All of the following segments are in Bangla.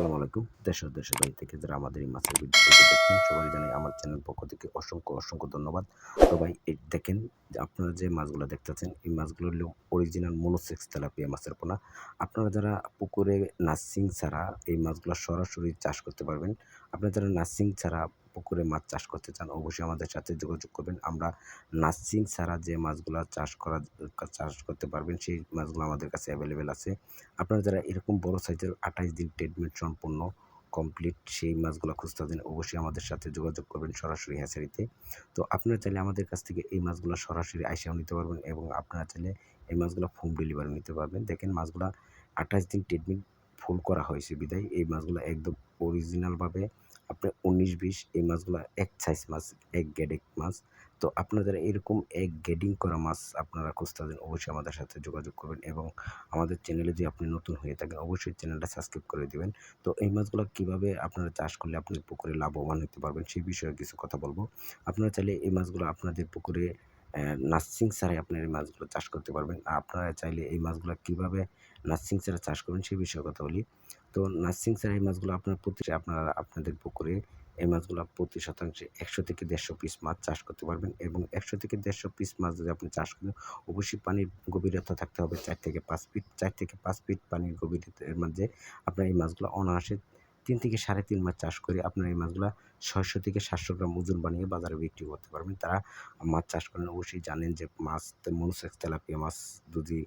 আসসালামু আলাইকুম। দেশ ও দেশের বাইরে থেকে যারা আমাদের এই মাছের ভিডিওটি দেখছেন সবাই জানাই আমার চ্যানেল পক্ষ থেকে অসংখ্য ধন্যবাদ। তো ভাই এই দেখেন যে আপনারা যে মাছগুলো দেখতেছেন এই মাছগুলো হলো অরিজিনাল মনোসেক্স তেলাপিয়া মাছের পোনা। আপনারা যারা পুকুরে নার্সিং ছাড়া এই মাছগুলো সরাসরি চাষ করতে পারবেন। আপনারা যারা নার্সিং ছাড়া পুকুরে মাছ চাষ করতে চান অবশ্যই আমাদের সাথে যোগাযোগ করবেন। আমরা নার্সিং ছাড়া যে মাছগুলা চাষ করতে পারবেন সেই মাছগুলো আমাদের কাছে এভেইলেবল আছে। আপনারা যারা এরকম বড় সাইজের ২৮ দিন ট্রিটমেন্ট সম্পূর্ণ কমপ্লিট সেই মাছগুলো খুঁজতেছেন অবশ্যই আমাদের সাথে যোগাযোগ করবেন সরাসরি হ্যাচারিতে। তো আপনারা চাইলে আমাদের কাছ থেকে এই মাছগুলো সরাসরি আইসাও নিতে পারবেন এবং আপনারা চাইলে এই মাছগুলো হোম ডেলিভারি নিতে পারবেন। দেখেন মাছগুলা ২৮ দিন ট্রিটমেন্ট ফুল করা হয়েছে বিধায় এই মাছগুলা একদম অরিজিনালভাবে আপনার ১৯-২০ এই মাছগুলা এক সাইজ মাছ, এক গ্রেডের মাছ। তো আপনারা যারা এরকম এক গ্রেডিং করা মাছ আপনারা খুঁজতেছেন অবশ্যই আমাদের সাথে যোগাযোগ করবেন এবং আমাদের চ্যানেলে যদি আপনি নতুন হয়ে থাকেন অবশ্যই চ্যানেলটা সাবস্ক্রাইব করে দিবেন। তো এই মাছগুলো কিভাবে আপনারা চাষ করলে আপনার পুকুরে লাভবান হতে পারবেন সেই বিষয়ে কিছু কথা বলব। আপনারা চাইলে এই মাছগুলো আপনাদের পুকুরে নার্সিং ছাড়াই আপনারা এই মাছগুলো চাষ করতে পারবেন। আর আপনারা চাইলে এই মাছগুলো কিভাবে নার্সিং ছাড়া চাষ করবেন সেই বিষয়ে কথা বলি। তো নার্সিং ছাড়া এই মাছগুলো আপনারা আপনাদের পুকুরে এই মাছগুলো প্রতি শতাংশে ১০০ থেকে ১৫০ পিস মাছ চাষ করতে পারবেন এবং ১০০ থেকে ১৫০ পিস মাছ যদি আপনি চাষ করেন অবশ্যই পানির গভীরতা থাকতে হবে ৪ থেকে ৫ ফিট। ৪ থেকে ৫ ফিট পানির গভীরতার মাঝে আপনার এই মাছগুলো অনায়াসে ৩ থেকে ৩.৫ মাস চাষ করে আপনার এই মাছগুলা ৬০০ থেকে ৭০০ গ্রাম ওজন বানিয়ে বাজারে বিক্রি করতে পারবেন। তারা মাছ চাষ করেন অবশ্যই জানেন যে মাছ মনোসেক্স তেলাপিয়া মাছ যদি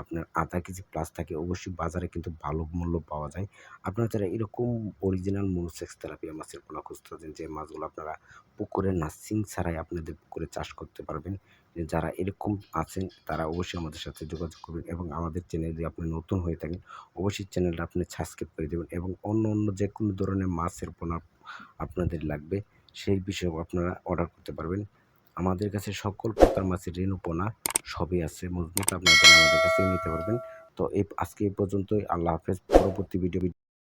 আপনার ০.৫ কেজি প্লাস থাকে অবশ্যই বাজারে কিন্তু ভালো মূল্য পাওয়া যায়। আপনারা যারা এরকম অরিজিনাল মনোসেক্স তেলাপিয়া মাছের পোনা খুঁজতেছেন যে মাছগুলো আপনারা পুকুরে নার্সিং ছাড়াই আপনাদের পুকুরে চাষ করতে পারবেন। যারা এরকম আছেন তারা অবশ্যই আমাদের সাথে যোগাযোগ করবেন এবং আমাদের চ্যানেলে যদি আপনি নতুন হয়ে থাকেন অবশ্যই চ্যানেলটা আপনি সাবস্ক্রাইব করে দেবেন এবং অন্য যেকোনো ধরনের মাছের পোনা আপনাদের লাগবে সেই বিষয়েও আপনারা অর্ডার করতে পারবেন। আমাদের কাছে সকল প্রকার মাছের রেণু পোনা সবই আছে মজবুত আপনারা চাইলে আমাদের কাছেই নিতে পারবেন। তো আজকে এই পর্যন্তই। আল্লাহ হাফেজ। পরবর্তী ভিডিও